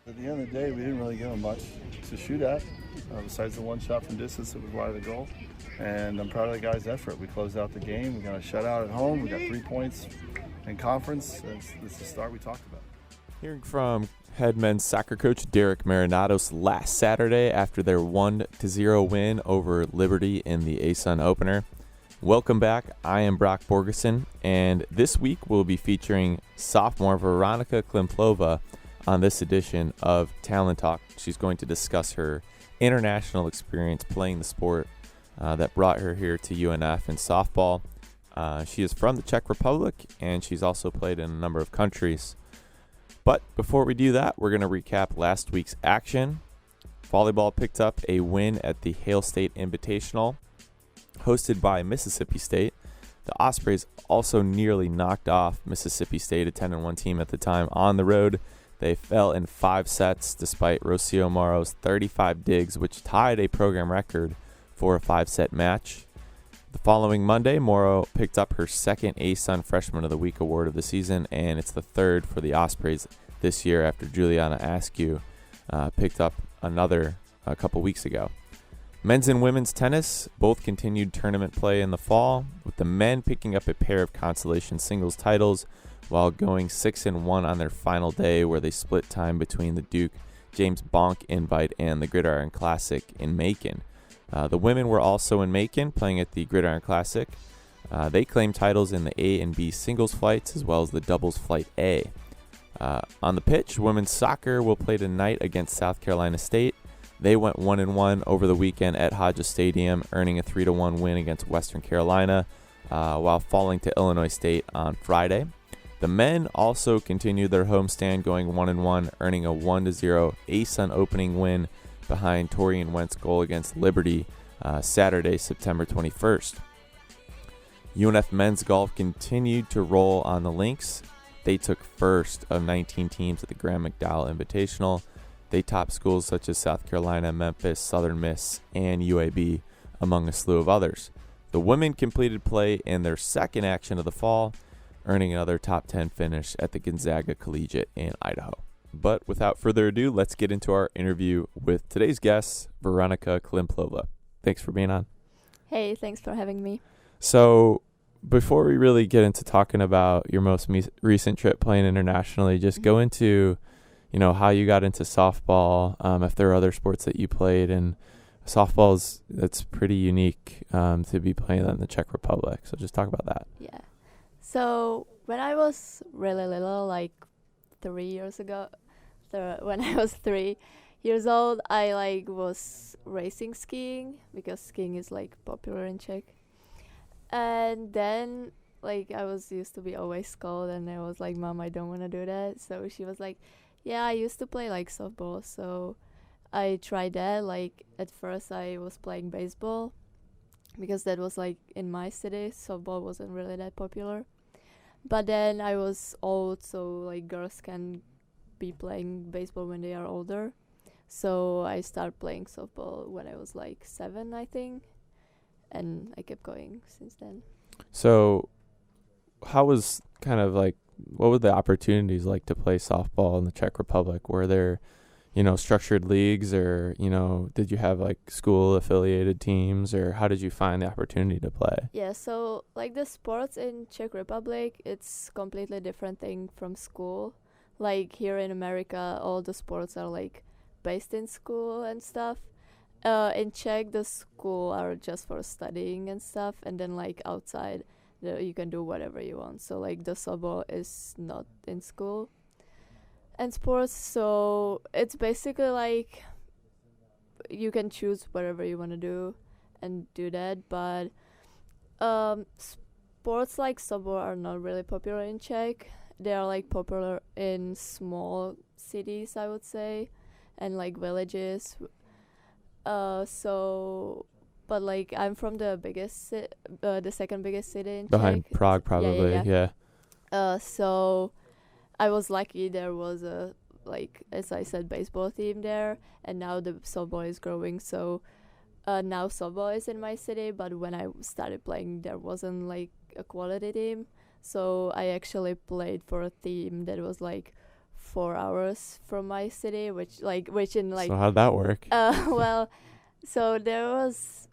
At the end of the day, we didn't really give them much to shoot at, besides the one shot from distance that was wide of the goal. And I'm proud of the guys' effort. We closed out the game. We got a shutout at home. We got 3 points in conference. It's the start we talked about. Hearing from head men's soccer coach Derek Marinatos last Saturday after their 1-0 win over Liberty in the ASUN opener. Welcome back. I am Brock Borgeson, and this week we'll be featuring sophomore Veronika Klimplova on this edition of Talon Talk. She's going to discuss her international experience playing the sport that brought her here to UNF in softball. She is from the Czech Republic, and she's also played in a number of countries. But before we do that, we're going to recap last week's action. Volleyball picked up a win at the Hale State Invitational, hosted by Mississippi State. The Ospreys also nearly knocked off Mississippi State, a 10-1 team at the time, on the road. They fell in 5 sets despite Rocio Morrow's 35 digs, which tied a program record for a 5-set match. The following Monday, Morrow picked up her second ASUN Freshman of the Week award of the season, and it's the third for the Ospreys this year after Juliana Askew picked up another a couple weeks ago. Men's and women's tennis both continued tournament play in the fall, with the men picking up a pair of consolation singles titles while going 6-1 on their final day, where they split time between the Duke James Bonk Invite and the Gridiron Classic in Macon. The women were also in Macon, playing at the Gridiron Classic. They claimed titles in the A and B singles flights, as well as the doubles flight A. On the pitch, women's soccer will play tonight against South Carolina State. They went 1-1 over the weekend at Hodges Stadium, earning a 3-1 win against Western Carolina, while falling to Illinois State on Friday. The men also continued their homestand, going 1-1, earning a 1-0 ASUN opening win behind Torian Wentz' goal against Liberty Saturday, September 21st. UNF men's golf continued to roll on the links. They took first of 19 teams at the Graham McDowell Invitational. They topped schools such as South Carolina, Memphis, Southern Miss, and UAB, among a slew of others. The women completed play in their second action of the fall, earning another top 10 finish at the Gonzaga Collegiate in Idaho. But without further ado, let's get into our interview with today's guest, Veronika Klimplova. Thanks for being on. Hey, thanks for having me. So before we really get into talking about your most recent trip playing internationally, just go into, how you got into softball, if there are other sports that you played, and that's pretty unique to be playing in the Czech Republic. So just talk about that. Yeah. So when I was really little, like 3 years ago, when I was 3 years old, I was racing skiing because skiing is popular in Czech. And then I was used to be always scolded, and I was like, Mom, I don't want to do that. So she was like, yeah, I used to play softball. So I tried that. At first I was playing baseball because that was in my city. Softball wasn't really that popular. But then I was old, so girls can be playing baseball when they are older. So I started playing softball when I was 7, I think. And I kept going since then. So how was what were the opportunities like to play softball in the Czech Republic? Were there, structured leagues, or, did you have school affiliated teams, or how did you find the opportunity to play? Yeah, so the sports in Czech Republic, it's completely different thing from school. Here in America, all the sports are based in school and stuff. In Czech, the school are just for studying and stuff, and then outside, you can do whatever you want. So the softball is not in school and sports, so it's basically you can choose whatever you want to do and do that. But sports like softball are not really popular in Czech. They are popular in small cities, I would say, and villages. But I'm from the biggest, the second biggest city in Behind Czech. Prague, probably. Yeah. So I was lucky there was a as I said, baseball team there, and now the softball is growing. So now softball is in my city, but when I started playing, there wasn't a quality team. So I actually played for a team that was 4 hours from my city, which in like So how'd that work? well, so there was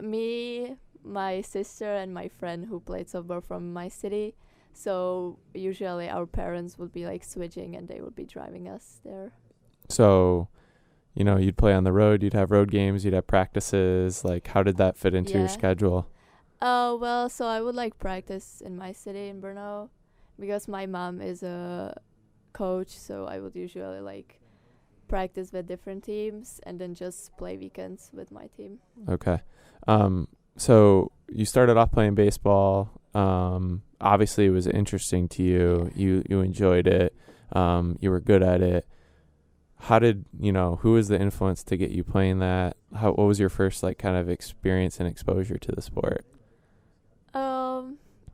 me, my sister, and my friend who played softball from my city. So usually our parents would be like switching and they would be driving us there. So, you'd play on the road, you'd have road games, you'd have practices. Like, how did that fit into your Yeah. schedule? Well, so I would like practice in my city in Brno because my mom is a coach, so I would usually like practice with different teams and then just play weekends with my team. Okay. So you started off playing baseball. Obviously it was interesting to you. You enjoyed it. You were good at it. How did, who was the influence to get you playing that? What was your first like kind of experience and exposure to the sport?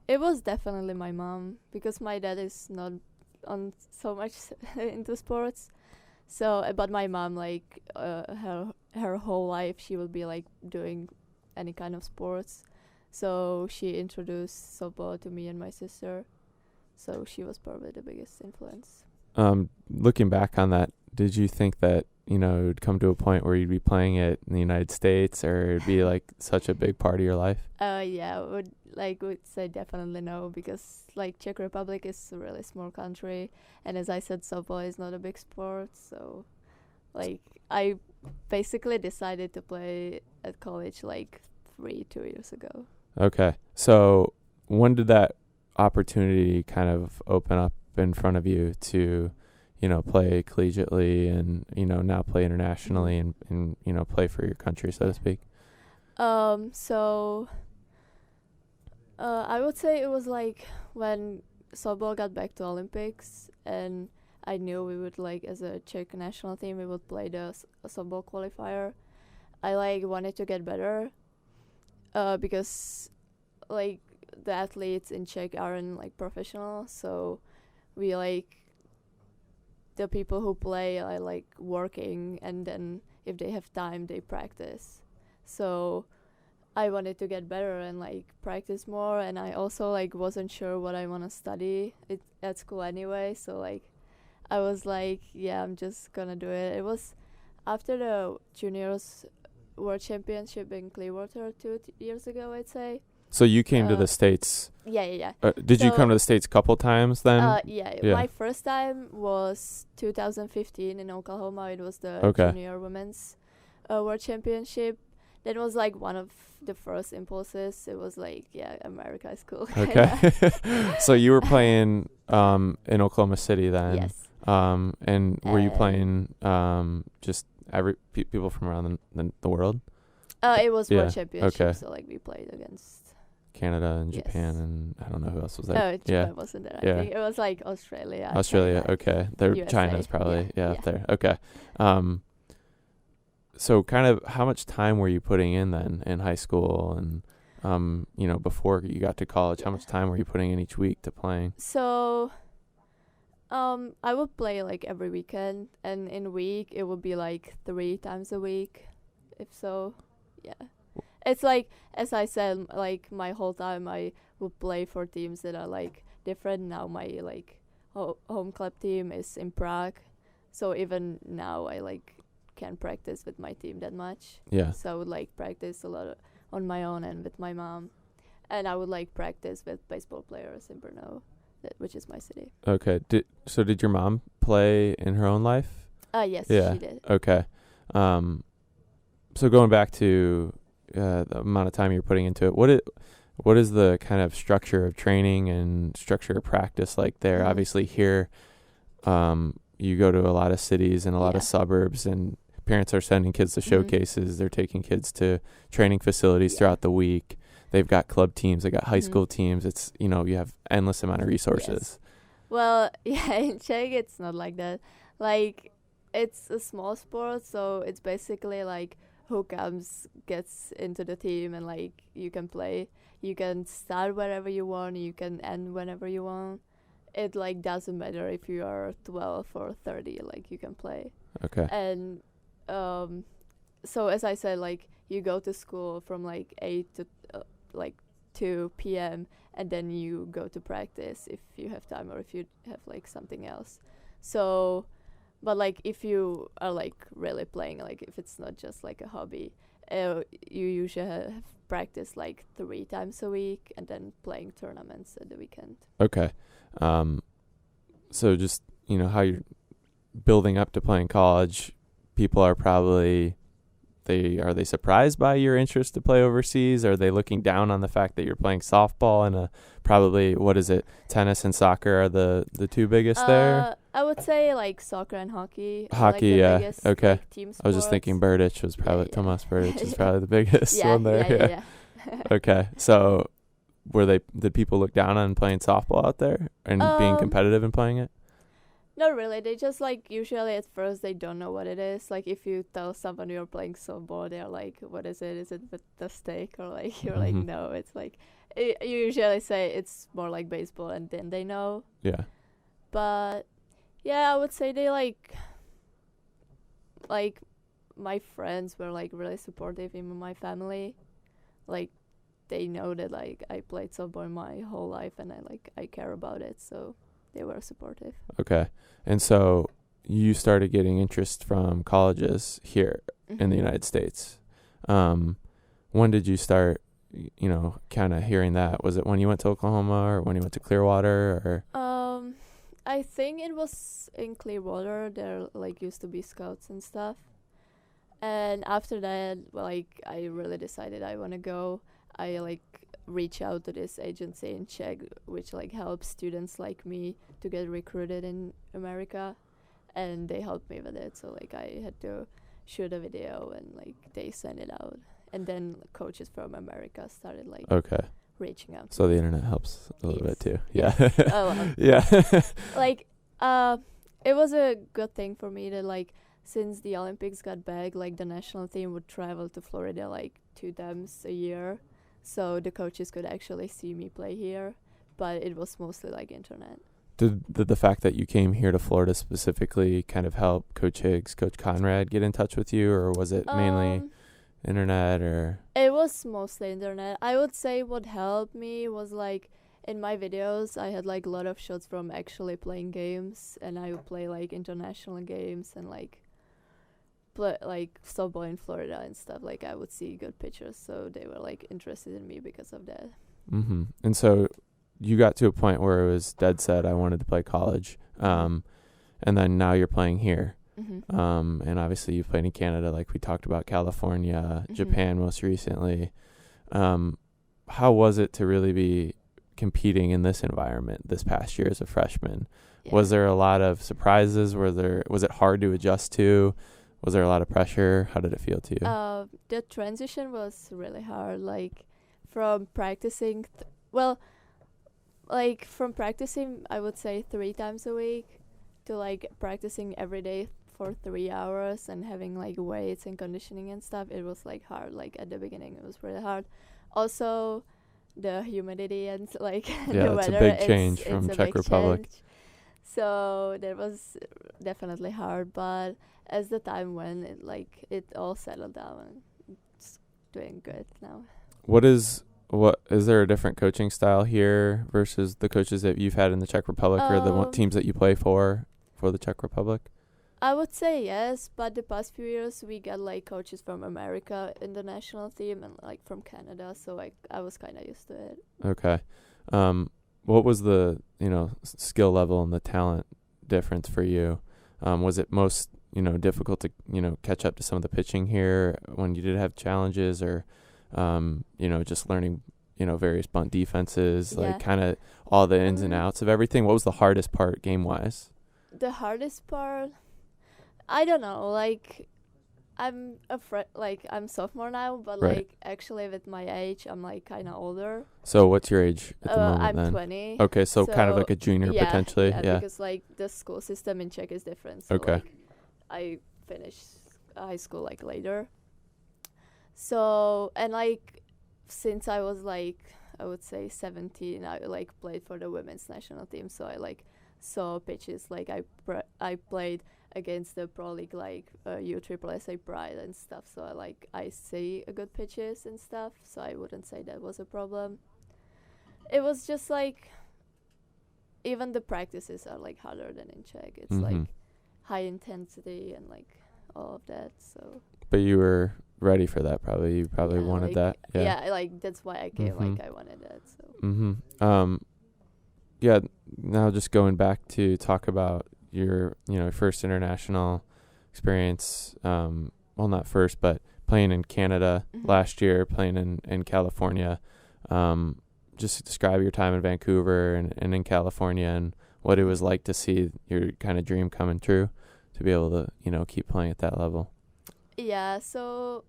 It was definitely my mom because my dad is not on so much into sports. So, but my mom, like, her whole life, she will be like doing any kind of sports. So she introduced softball to me and my sister. So she was probably the biggest influence. Looking back on that, did you think that, it would come to a point where you'd be playing it in the United States or it'd be like such a big part of your life? Yeah, would say definitely no because like Czech Republic is a really small country, and as I said, softball is not a big sport. So, like I basically decided to play at college like 2 years ago. Okay. So when did that opportunity kind of open up in front of you to, play collegiately and, now play internationally and play for your country, so to speak? So I would say it was like when softball got back to Olympics and I knew we would like as a Czech national team we would play the softball qualifier. I like wanted to get better because like the athletes in Czech aren't like professional, so we like the people who play are like working and then if they have time they practice. So I wanted to get better and like practice more, and I also like wasn't sure what I want to study at school anyway, so like I was like, yeah, I'm just gonna do it. It was after the juniors world championship in Clearwater 2 years ago, I'd say. So you came to the States. Yeah. Did you come to the States a couple times then? Yeah. Yeah. My first time was 2015 in Oklahoma. It was the Okay. junior women's world championship. That was like one of the first impulses. It was like, yeah, America is cool. Okay. So you were playing in Oklahoma City then. Yes. And were you playing just people from around the world? It was Yeah, world championship, okay. so like we played against. Canada and Yes. Japan and I don't know who else was there. No, Japan Yeah. wasn't there. Yeah. I think it was like Australia. Australia, China. okay. USA. China's probably Yeah. up there. Okay. So kind of how much time were you putting in then in high school and before you got to college, how much time were you putting in each week to playing? So, I would play like every weekend, and in a week it would be like 3 times a week, if so. Yeah, it's like as I said, like my whole time I would play for teams that are like different. Now my like home club team is in Prague, so even now I like can't practice with my team that much. Yeah. So I would like practice a lot on my own and with my mom, and I would like practice with baseball players in Brno, which is my city. Okay. Did your mom play in her own life? Yes, Yeah. she did. Okay. So going back to the amount of time you're putting into it, what is the kind of structure of training and structure of practice like there? Mhm. Obviously here, you go to a lot of cities and a lot Yeah. of suburbs, and parents are sending kids to Mhm. showcases. They're taking kids to training facilities Yeah. throughout the week. They've got club teams. They got high Mhm. school teams. It's, you have endless amount of resources. Well, yeah, in Czech it's not like that. Like, it's a small sport, so it's basically like who comes gets into the team and like you can play. You can start wherever you want. You can end whenever you want. It like doesn't matter if you are 12 or 30. Like you can play. Okay. And so as I said, like you go to school from like 8 to like 2 p.m. and then you go to practice if you have time or if you have like something else. So, but like if you are like really playing, like if it's not just like a hobby, you usually have practice like 3 times a week and then playing tournaments at the weekend. Okay. So just, how you're building up to playing college, people are probably, are they surprised by your interest to play overseas? Are they looking down on the fact that you're playing softball and probably, what is it, tennis and soccer are the 2 biggest there? I would say like soccer and hockey. Hockey, are, like, the yeah. biggest, Okay. like, team sports. I was just thinking Burdich was probably, Yeah. Tomas Burdich is probably the biggest one there. Yeah. Okay. So did people look down on playing softball out there and being competitive and playing it? Not really. They just like usually at first they don't know what it is. Like if you tell someone you're playing softball, they're like, "What is it? Is it the stick?" Or like you're like, "No, it's like." You usually say it's more like baseball, and then they know. Yeah. But yeah, I would say they like my friends were like really supportive in my family. Like they know that like I played softball my whole life and I care about it, so they were supportive. Okay. And so you started getting interest from colleges here in the United States. When did you start, kind of hearing that? Was it when you went to Oklahoma or when you went to Clearwater or? I think it was in Clearwater. There like used to be scouts and stuff. And after that, like I really decided I want to go. I like reach out to this agency in Czech, which like helps students like me to get recruited in America, and they helped me with it. So like I had to shoot a video and like they sent it out, and then coaches from America started like reaching out. So the internet helps a little bit too. Yeah. Yeah. Like it was a good thing for me that like since the Olympics got back, like the national team would travel to Florida like 2 times a year. So the coaches could actually see me play here, but it was mostly like internet. Did the fact that you came here to Florida specifically kind of help Coach Higgs, Coach Conrad get in touch with you, or was it mainly internet or? It was mostly internet. I would say what helped me was like in my videos I had like a lot of shots from actually playing games, and I would play like international games and like play like softball in Florida and stuff. Like I would see good pictures, so they were like interested in me because of that. And so you got to a point where it was dead set I wanted to play college, and then now you're playing here. And obviously you played in Canada, like we talked about, California, Japan most recently. How was it to really be competing in this environment this past year as a freshman? Was there a lot of surprises? Was it hard to adjust to? Was there a lot of pressure? How did it feel to you? The transition was really hard. Like from practicing, from practicing, I would say 3 times a week to like practicing every day for 3 hours and having like weights and conditioning and stuff. It was like hard. Like at the beginning, it was really hard. Also, the humidity and like the weather. It's a big change from Czech Republic. So that was definitely hard, but as the time went, it all settled down and it's doing good now. Is there a different coaching style here versus the coaches that you've had in the Czech Republic or the teams that you play for the Czech Republic? I would say yes, but the past few years we got like coaches from America in the national team and like from Canada, so I was kind of used to it. Okay. What was the skill level and the talent difference for you? Was it most difficult to catch up to some of the pitching here when you did have challenges, or just learning various bunt defenses, like kind of all the ins and outs of everything? What was the hardest part game wise? The hardest part, I don't know, like I'm afraid, like I'm sophomore now, but like actually with my age I'm like kind of older. So what's your age at the moment? I'm then? 20. Okay, so kind of like a junior potentially. Yeah, because like the school system in Czech is different. So like, I finished high school like later. So and like since I was like I would say 17, I like played for the women's national team. So I like saw pitches, like I played against the pro league like USSSA Pride and stuff, so I see a good pitches and stuff, so I wouldn't say that was a problem. It was just like even the practices are like harder than in Czech. It's Mhm. like high intensity and like all of that. So But you were ready for that, probably. You probably yeah, wanted like, that. yeah, like that's why I came. Mhm. Like I wanted that. So Mm-hmm. Yeah. Now just going back to talk about your, first international experience. Well, not first, but playing in Canada Mhm. last year, playing in California. Just describe your time in Vancouver and in California and what it was like to see your kind of dream coming true, to be able to, keep playing at that level. yeah, so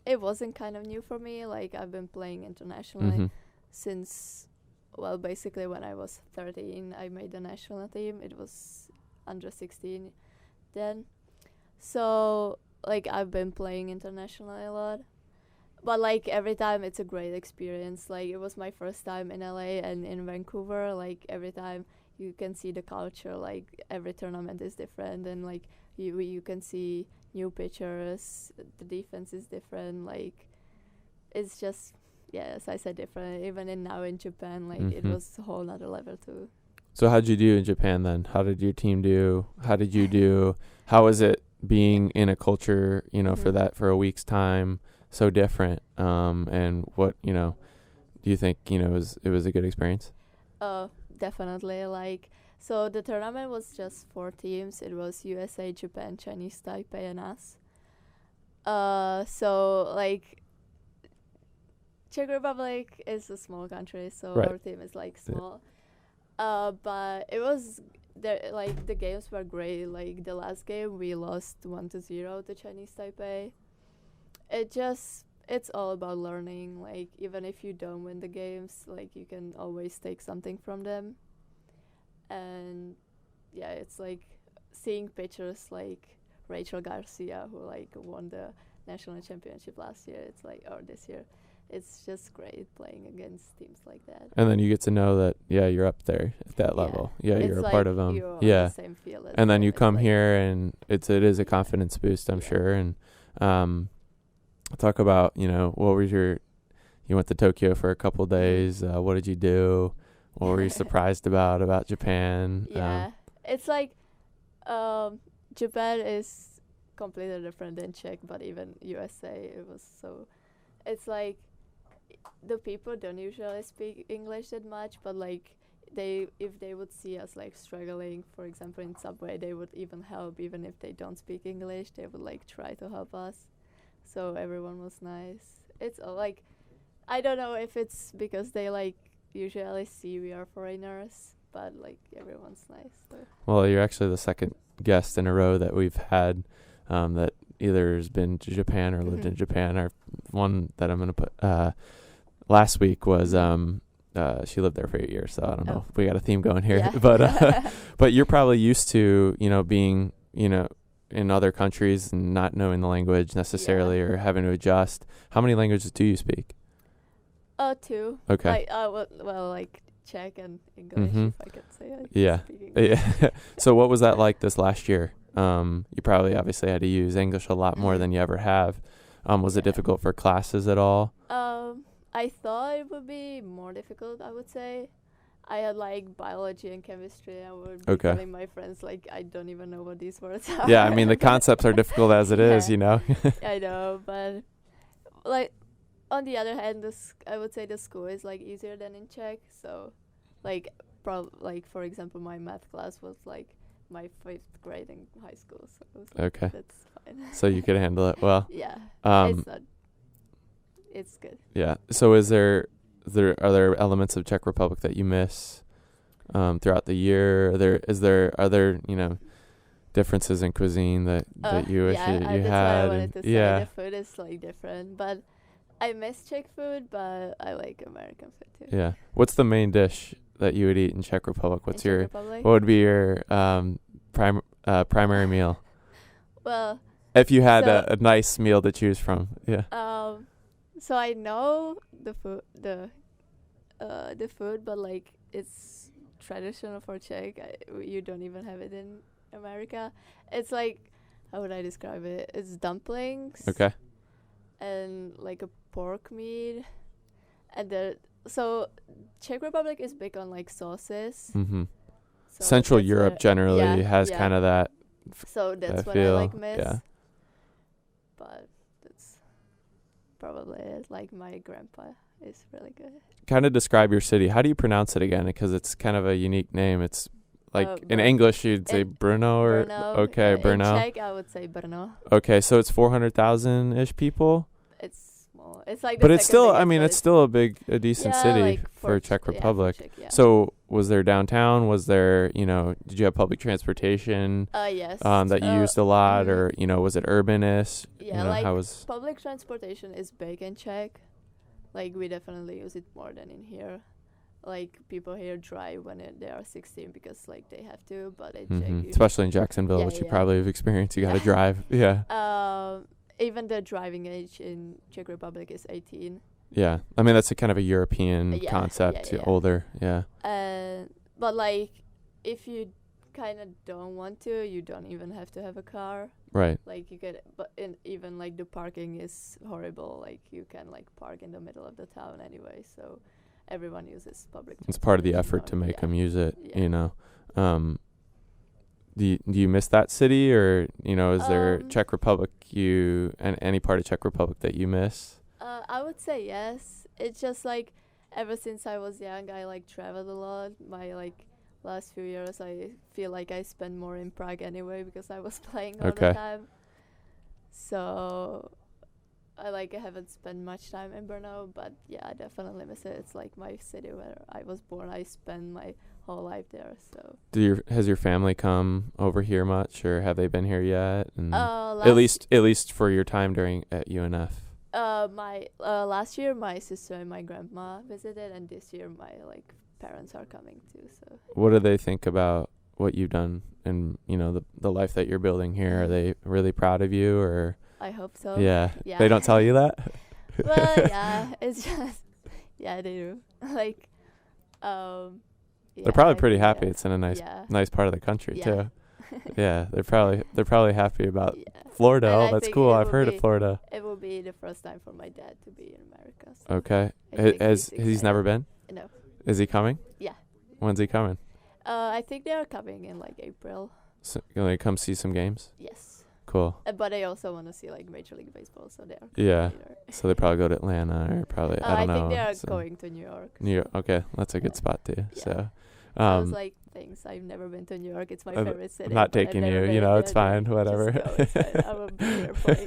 it wasn't kind of new for me. Like I've been playing internationally Mm-hmm. since, well, basically when I was 13, I made the national team. It was under 16 then. So like I've been playing internationally a lot. But like every time it's a great experience. Like it was my first time in LA and in Vancouver. Like every time you can see the culture. Like every tournament is different, and like you can see new pitchers. The defense is different. Like it's just, yeah, as I said, different. Even now in Japan, like it Mhm. was a whole nother level too. So how'd you do in Japan then? How did your team do? How did you do? How was it being in a culture, Mhm. for a week's time, so different? And what, do you think, it was a good experience? Definitely. Like, so the tournament was just 4 teams. It was USA, Japan, Chinese Taipei, and us. So like Czech Republic is a small country, so Right. our team is like Yeah. small. But it was like the games were great. Like the last game we lost 1-0 to Chinese Taipei. It's all about learning. Like even if you don't win the games, like you can always take something from them. And yeah, it's like seeing pictures like Rachel Garcia, who like won the national championship last year. It's like, or this year. It's just great playing against teams like that. And then you get to know that, yeah, you're up there at that Yeah. level. Yeah, It's you're a like part of them. you're on Yeah. the same field as And then them. you It's come like, here and it is a confidence boost, I'm Yeah. sure. And talk about, what was you went to Tokyo for a couple days. What did you do? What were you surprised about Japan? Yeah, it's like Japan is completely different than Czech, but even USA, it was so. It's like the people don't usually speak English that much, but like if they would see us like struggling, for example, in subway, they would even help. Even if they don't speak English, they would like try to help us. So everyone was nice. It's all like, I don't know if it's because they like usually see we are foreigners, but like everyone's nice. So. Well, you're actually the second guest in a row that we've had that either has been to Japan or lived in Japan. Our one that I'm going to put last week was she lived there for 8 years, so I don't know if we got a theme going here. Yeah. But you're probably used to, being, in other countries and not knowing the language necessarily or having to adjust. How many languages do you speak? 2. Okay. Like, well, like Czech and English, Mhm. if I could say. Like, Yeah. speak English. Yeah. So what was that like this last year? You probably obviously had to use English a lot more than you ever have. Was it Yeah. difficult for classes at all? I thought it would be more difficult, I would say. I had like biology and chemistry. I would be telling my friends like I don't even know what these words are. Yeah, I mean the concepts are difficult as it is, Yeah. I know, but like on the other hand, I would say the school is like easier than in Czech. So, like like for example, my math class was like my 5th grade in high school. So it was like, Okay. that's fine. So you could handle it well. Yeah, it's good. Yeah. So are there elements of Czech Republic that you miss throughout the year? Are there differences in cuisine that you wish you that's had? what I wanted to say. Yeah. The food is like different, but I miss Czech food, but I like American food too. Yeah. What's the main dish that you would eat in Czech Republic? What Republic? would be your primary meal? Well, if you had so- a nice meal to choose from. Yeah. So I know the food, but like it's traditional for Czech. You don't even have it in America. It's like, how would I describe it? It's dumplings. Okay. And like a pork meat, and so Czech Republic is big on like sauces. Mm-hmm. So Central that's Europe where- generally yeah, has yeah. kind of that. So that's I what feel, I like miss. yeah. But that's probably it. Like my grandpa is really good. Kind of describe your city. How do you pronounce it again? Because it's kind of a unique name. It's like in Br- English you'd say in Brno or Brno. okay, In Brno. Czech, I would say Brno. Okay, so it's 400,000-ish people. It's small. It's like. But the it's second still, biggest, I mean, but it's still a decent yeah, city like for Czech- Czech yeah, for Republic. Czech, yeah. So was there downtown? Was there, did you have public transportation Yes. that you used a lot, mhm. or was it urbanist? Yeah, like how was? public transportation is big in Czech. Like we definitely use it more than in here. Like people here drive when they are 16 because like they have to, but in Czech, you Especially in Jacksonville, Yeah, which you yeah. probably have experienced. You got to Yeah. drive. Yeah. even the driving age in Czech Republic is 18. Yeah. I mean, that's a kind of a European Yeah, concept, yeah, yeah. older. Yeah. But like if you kind of don't want to, you don't even have to have a car. Right. Like you get, but even like the parking is horrible. Like you can like park in the middle of the town anyway. So everyone uses public. It's part of the transportation effort to now. make Yeah. them use it, Yeah. Do you miss that city, or is there Um, Czech Republic and any part of Czech Republic that you miss? I would say yes. It's just like ever since I was young, I like traveled a lot. My like last few years, I feel like I spent more in Prague anyway because I was playing all Okay. the time. So I haven't spent much time in Brno, but yeah, I definitely miss it. It's like my city where I was born. I spent my whole life there. So Has your family come over here much, or have they been here yet? And last at least for your time at UNF. my last year my sister and my grandma visited, and this year my like parents are coming too. So What do they think about what you've done and the life that you're building here? Are they really proud of you, or? I hope so. Yeah. Yeah. They don't tell you that? Well, yeah, it's just yeah, they do. Like, yeah, They're probably like, pretty happy. yeah. It's in a Yeah. nice part of the country Yeah. too. Yeah, they're probably happy about Yeah. Florida. And Oh, I that's think cool. it I've will heard of be- Florida. It will be the first time for my dad to be in America. So Okay. I think He's excited. never been? No. Is he coming? Yeah. When's he coming? I think they are coming in like April. So, gonna come see some games? Yes. Cool. But I also want to see like Major League Baseball, so they are. Yeah. later. So they probably go to Atlanta, or probably I don't know. think they are so- going to New York. New York. Okay, that's a good Yeah. spot too. Yeah. So, I was like, thanks. I've never been to New York. It's my favorite city. I'm not but I've taking never you. been. It's fine. Just Whatever. go, it's fine. I will be here playing.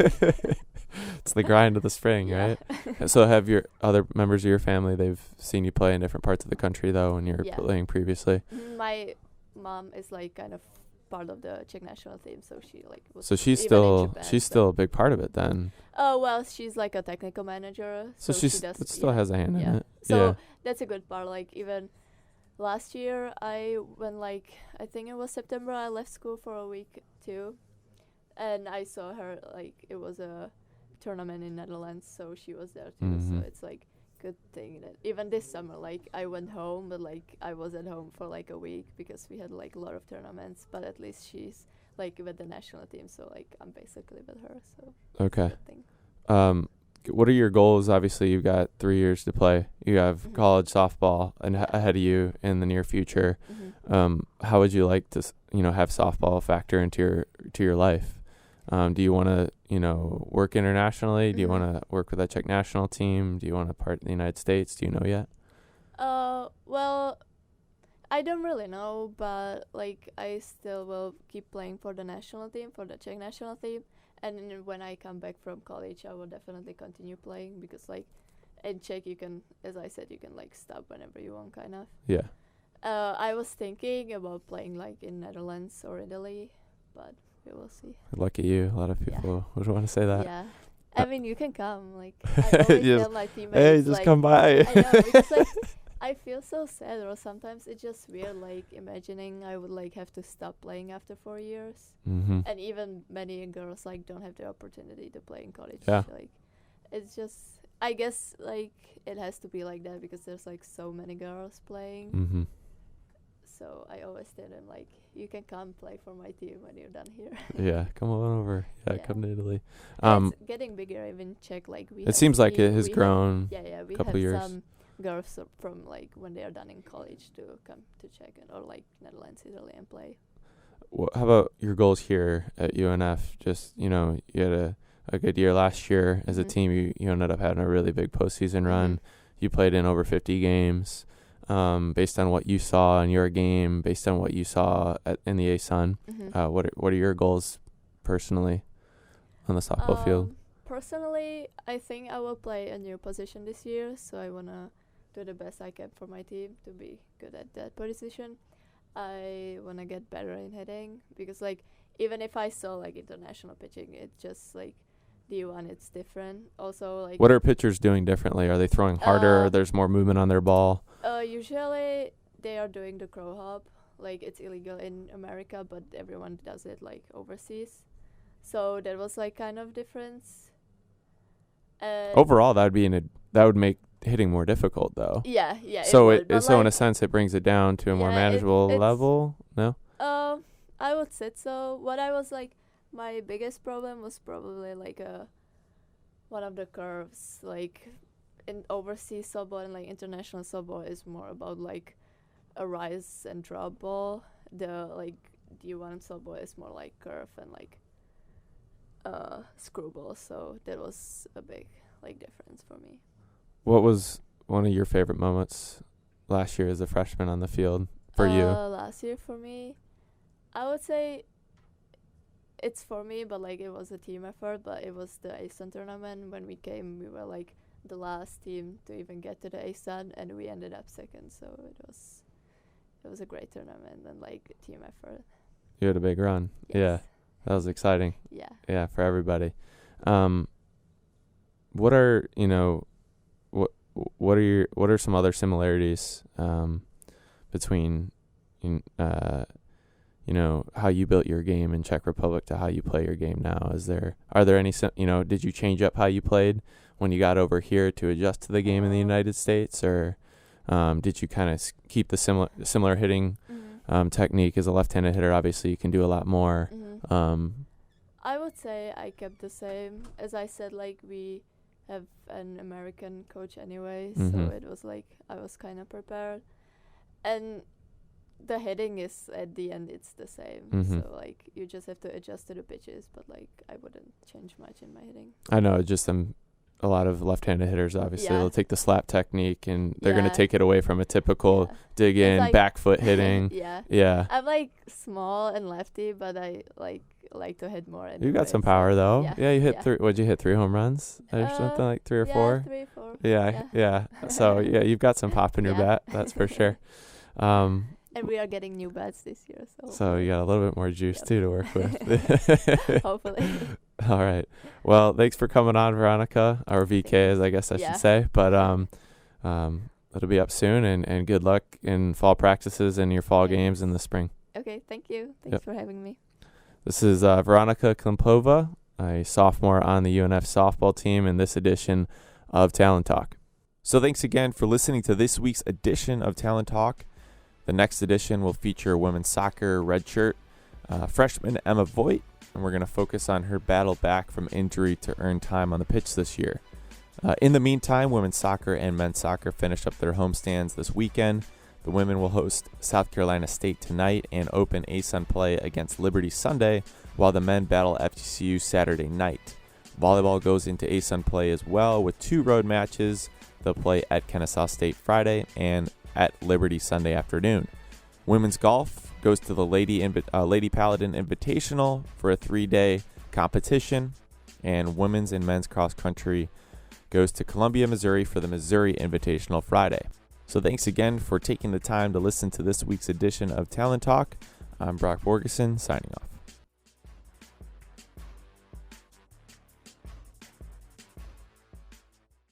It's the grind of the spring, Yeah. right? So have your other members of your family? They've seen you play in different parts of the country, though, when you were Yeah. playing previously. My mom is like kind of part of the Czech national team, so she like was So she's even in still Japan, she's so- still a big part of it then. Oh well, she's like a technical manager, So she she's does, it still yeah, has a hand in yeah. it. So Yeah. that's a good part. Like even last year, when like I think it was September, I left school for a week too, and I saw her like it was a tournament in Netherlands, so she was there too. Mhm. So it's like good thing that even this summer, like I went home, but like I was at home for like a week because we had like a lot of tournaments. But at least she's like with the national team, so like I'm basically with her. So Okay. good thing. What are your goals? Obviously, you've got 3 years to play. You have Mhm. college softball Yeah. ahead of you in the near future. Mhm. How would you like to, have softball factor into your life? Do you want to, work internationally? Do you Mhm. want to work with a Czech national team? Do you want to part in the United States? Do you know yet? Well, I don't really know, but like I still will keep playing for the national team, for the Czech national team, and then when I come back from college, I will definitely continue playing because like in Czech you can, as I said, you can like stop whenever you want, kind of. Yeah. I was thinking about playing like in Netherlands or Italy, but we will see. Lucky you. A lot of Yeah. people would want to say that. Yeah, I mean you can come. Like I always Just- tell my teammates, Hey, just like, come by. I know because like I feel so sad, or sometimes it's just weird, like imagining I would like have to stop playing after 4 years, Mm-hmm. and even many girls like don't have the opportunity to play in college. Yeah. Like it's just, I guess like it has to be like that because there's like so many girls playing. Mm-hmm. So I always tell them like you can come play for my team when you're done here. Yeah, come on over. Yeah, Yeah. come to Italy. It's getting bigger even Czech, like we It seems like it has we have- grown. yeah, we couple have years. some girls from like when they are done in college to come to Czech or like Netherlands, Italy, and play. How about your goals here at UNF? Just, you had a good year last year as a team. You ended up having a really big postseason run. You played in over 50 games. Based on what you saw in your game, based on what you saw in the ASUN, what are your goals personally on the softball field? Personally, I think I will play a new position this year, so I want to do the best I can for my team to be good at that position. I want to get better in hitting because, like, even if I saw, like, international pitching, it's just, like, D1, it's different. Also, like... What are pitchers doing differently? Are they throwing harder or there's more movement on their ball? Usually, they are doing the crow hop. Like, it's illegal in America, but everyone does it, like, overseas. So that was, like, kind of difference. Overall, that would make hitting more difficult, though. Yeah. So in a sense, it brings it down to a more manageable level. No. I would say so. What I was like, my biggest problem was probably like one of the curves. Like in overseas softball and like international softball is more about like a rise and drop ball. The like D1 softball is more like curve and like screwball. So that was a big like difference for me. What was one of your favorite moments last year as a freshman on the field for you? Last year for me, I would say it's for me, but like it was a team effort. But it was the ASUN tournament. When we came, we were like the last team to even get to the ASUN, and we ended up second. So it was a great tournament and like a team effort. You had a big run. Yes. Yeah, that was exciting. Yeah. Yeah, for everybody. What are what are some other similarities between how you built your game in Czech Republic to how you play your game now? Are there any did you change up how you played when you got over here to adjust to the game in the United States, or did you kind of keep the similar hitting technique? As a left-handed hitter, obviously you can do a lot more. I would say I kept the same. As I said, like we have an American coach anyway, so it was like I was kind of prepared. And the hitting is at the end it's the same. So like you just have to adjust to the pitches, but like I wouldn't change much in my hitting. I know, just a lot of left-handed hitters obviously they'll take the slap technique and they're going to take it away from a typical dig in like back foot hitting. Yeah. I'm like small and lefty, but I like to hit more. Anyway, you got some power though. Yeah, you hit 3. What'd you hit? 3 home runs or something, like 3 or 4? 3, 4. Yeah. So yeah, you've got some pop in your bat. That's for sure. And we are getting new bats this year, so you got a little bit more juice too to work with. Hopefully. All right. Well, thanks for coming on, Veronika, or VK, as I guess I should say. But it'll be up soon, and good luck in fall practices and your fall games in the spring. Okay, thank you. Thanks for having me. This is Veronika Klimplova, a sophomore on the UNF softball team in this edition of Talon Talk. So thanks again for listening to this week's edition of Talon Talk. The next edition will feature women's soccer redshirt freshman Emma Voigt, and we're going to focus on her battle back from injury to earn time on the pitch this year. In the meantime, women's soccer and men's soccer finish up their homestands this weekend. The women will host South Carolina State tonight and open ASUN play against Liberty Sunday, while the men battle FGCU Saturday night. Volleyball goes into ASUN play as well with 2 road matches. They'll play at Kennesaw State Friday and at Liberty Sunday afternoon. Women's golf goes to the Lady Paladin Invitational for a 3-day competition, and women's and men's cross country goes to Columbia, Missouri for the Missouri Invitational Friday. So thanks again for taking the time to listen to this week's edition of Talon Talk. I'm Brock Borgeson, signing off.